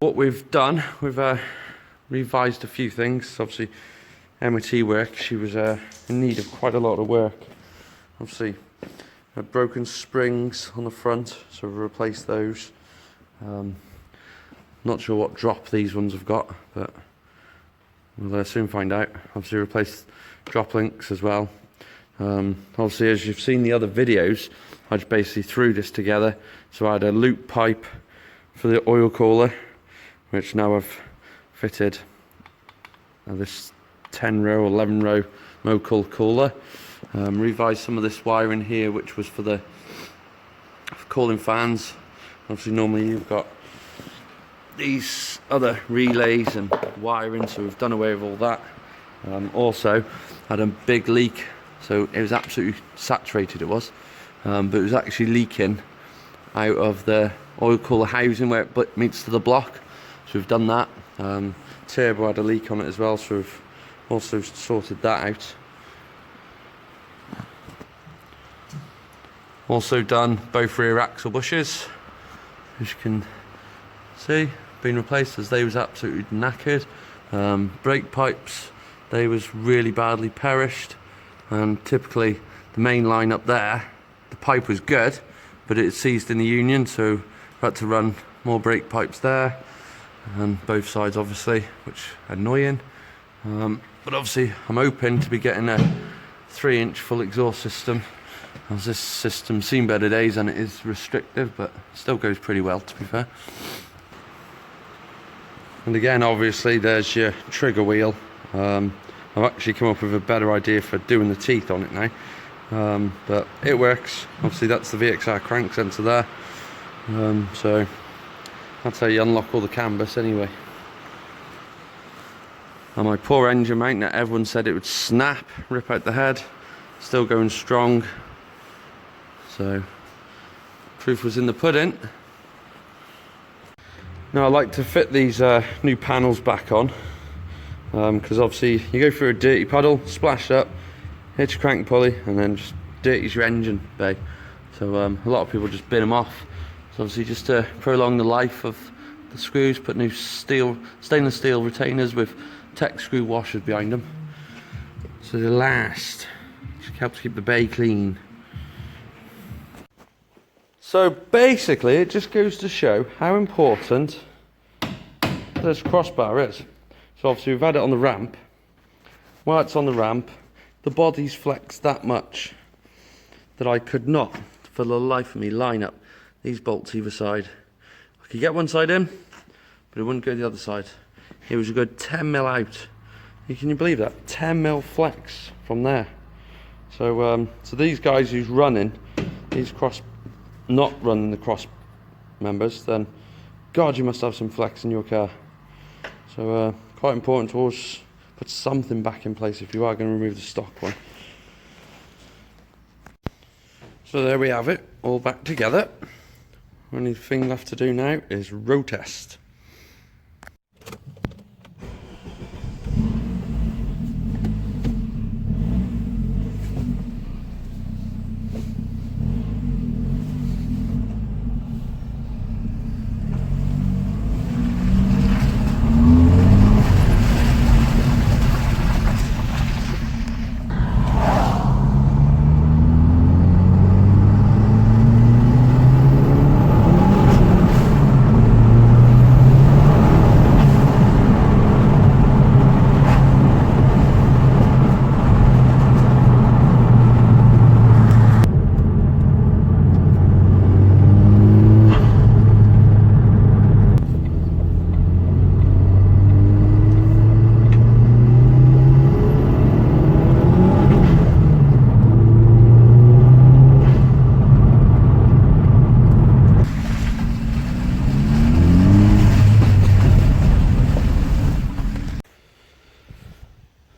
What we've done, we've revised a few things. Obviously, MOT work, she was in need of quite a lot of work. Obviously, broken springs on the front, so we've replaced those. Not sure what drop these ones have got, but we'll soon find out. Obviously, replaced drop links as well. Obviously, as you've seen the other videos, I just basically threw this together. So I had a loop pipe for the oil cooler, which now I've fitted this 10 row, 11 row Motul cooler. Revised some of this wiring here, which was for the cooling fans. Obviously, normally you've got these other relays and wiring, so we've done away with all that. Also had a big leak, so it was absolutely saturated, it was, but it was actually leaking out of the oil cooler housing where it meets to the block, so we've done that. Turbo had a leak on it as well, so we've also sorted that out. Also done both rear axle bushes, as you can see, been replaced as they was absolutely knackered. Brake pipes, they was really badly perished, and typically the main line up there, the pipe was good, but it seized in the union, so we had to run more brake pipes there, and both sides obviously, which annoying. But obviously I'm hoping to be getting a 3-inch full exhaust system, as this system's seen better days and it is restrictive, but still goes pretty well, to be fair. And again, obviously there's your trigger wheel. I've actually come up with a better idea for doing the teeth on it now, but it works. Obviously that's the VXR crank sensor there, so that's how you unlock all the canvas anyway. And my poor engine mount that everyone said it would snap, rip out the head, still going strong. So proof was in the pudding. Now I like to fit these new panels back on, because obviously you go through a dirty puddle, splash up, hit your crank pulley, and then just dirties your engine bay. So a lot of people just bin them off. So obviously just to prolong the life of the screws, put new stainless steel retainers with tech screw washers behind them, so they last. Just helps keep the bay clean. So basically it just goes to show how important this crossbar is. So obviously we've had it on the ramp. While it's on the ramp, the body's flexed that much that I could not, for the life of me, line up these bolts either side. I could get one side in, but it wouldn't go the other side. It was a good 10 mil out. Can you believe that? 10 mil flex from there. So so these guys who's running these not running the cross members, then God, you must have some flex in your car. So quite important to always put something back in place if you are going to remove the stock one. So there we have it, all back together. Only thing left to do now is road test.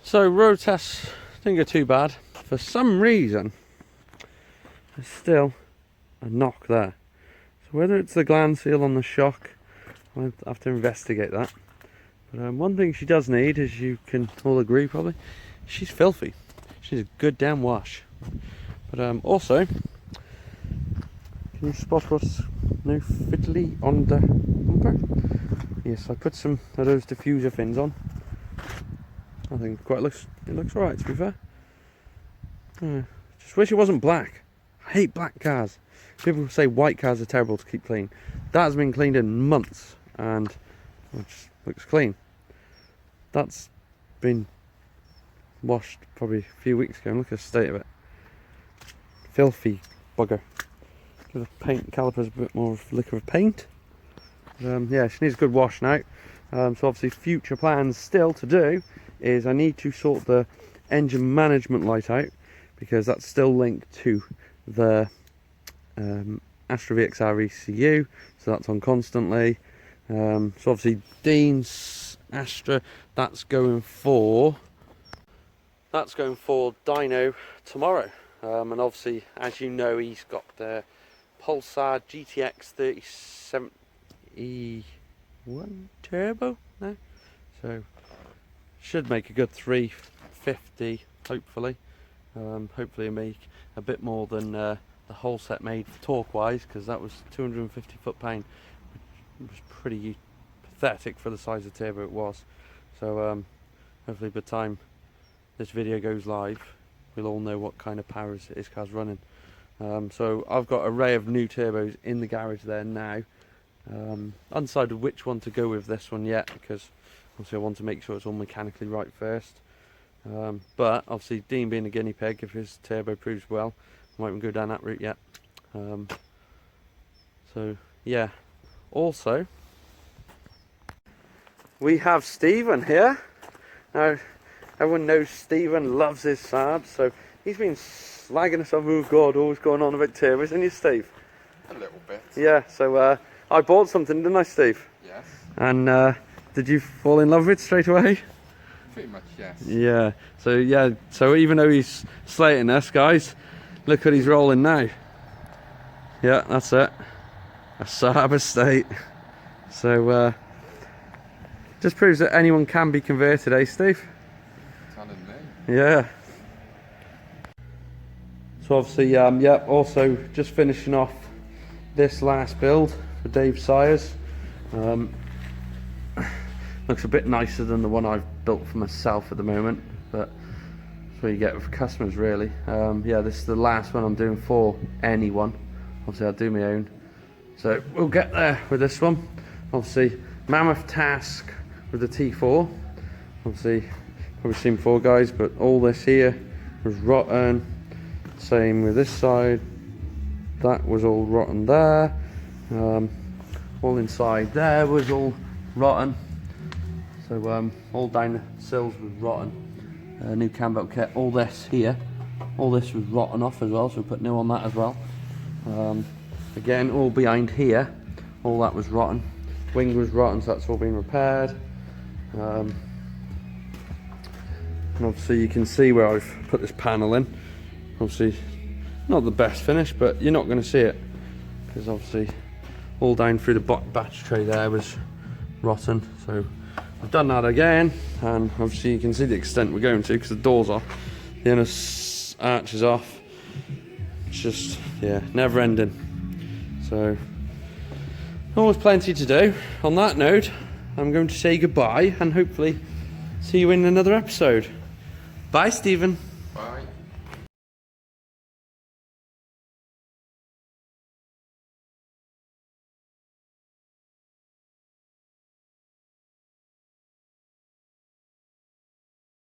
So road tests didn't go too bad. For some reason, there's still a knock there. So whether it's the gland seal on the shock, I'll have to investigate that. But one thing she does need, as you can all agree probably, she's filthy. She's a good damn wash. But also, can you spot what's no fiddly on the bumper? Yes, I put some of those diffuser fins on. I think it looks alright, to be fair. Just wish it wasn't black. I hate black cars. People say white cars are terrible to keep clean. That has been cleaned in months and it just looks clean. That's been washed probably a few weeks ago and look at the state of it. Filthy bugger. Give the paint calipers a bit more of liquor of paint. Yeah, she needs a good wash now. So obviously future plans still to do is I need to sort the engine management light out because that's still linked to the Astra VXR ECU, so that's on constantly. So obviously Dean's Astra, that's going for dyno tomorrow. And obviously, as you know, he's got the Pulsar GTX 3071 turbo now, so should make a good 350 hopefully. Hopefully make a bit more than the whole set made torque wise, because that was 250 foot-pound, which was pretty pathetic for the size of turbo it was. So hopefully by the time this video goes live we'll all know what kind of powers his car's running. So I've got an array of new turbos in the garage there now. Undecided which one to go with this one yet, because obviously I want to make sure it's all mechanically right first. But obviously Dean being a guinea pig, if his turbo proves well, I might even go down that route yet. So yeah, also we have Stephen here. Now everyone knows Stephen loves his Saab, so he's been slagging us off. Oh God, always going on about turbos, isn't he, Steve? A little bit. Yeah, so I bought something, didn't I, Steve? Yes. And did you fall in love with it straight away? Pretty much, yes. Yeah, so even though he's slating us, guys, look what he's rolling now. Yeah, that's it. A Saab estate. So just proves that anyone can be converted, eh, Steve? Telling me. Yeah. So obviously, yeah, also just finishing off this last build for Dave Sayers. Looks a bit nicer than the one I've built for myself at the moment, but that's what you get with customers, really. Yeah, this is the last one I'm doing for anyone. Obviously I'll do my own, so we'll get there with this one. Obviously mammoth task with the T4. Obviously probably seen before, guys, but all this here was rotten. Same with this side, that was all rotten there. All inside there was all rotten. So all down the sills was rotten. New cam belt kit. All this here, all this was rotten off as well, so we put new on that as well. Again, all behind here, all that was rotten. Wing was rotten, so that's all been repaired. And obviously you can see where I've put this panel in. Obviously not the best finish, but you're not going to see it because obviously all down through the batch tray there was rotten. So I've done that again, and obviously you can see the extent we're going to because the door's off, the inner arch is off. It's just, yeah, never ending. So always plenty to do. On that note, I'm going to say goodbye and hopefully see you in another episode. Bye, Stephen.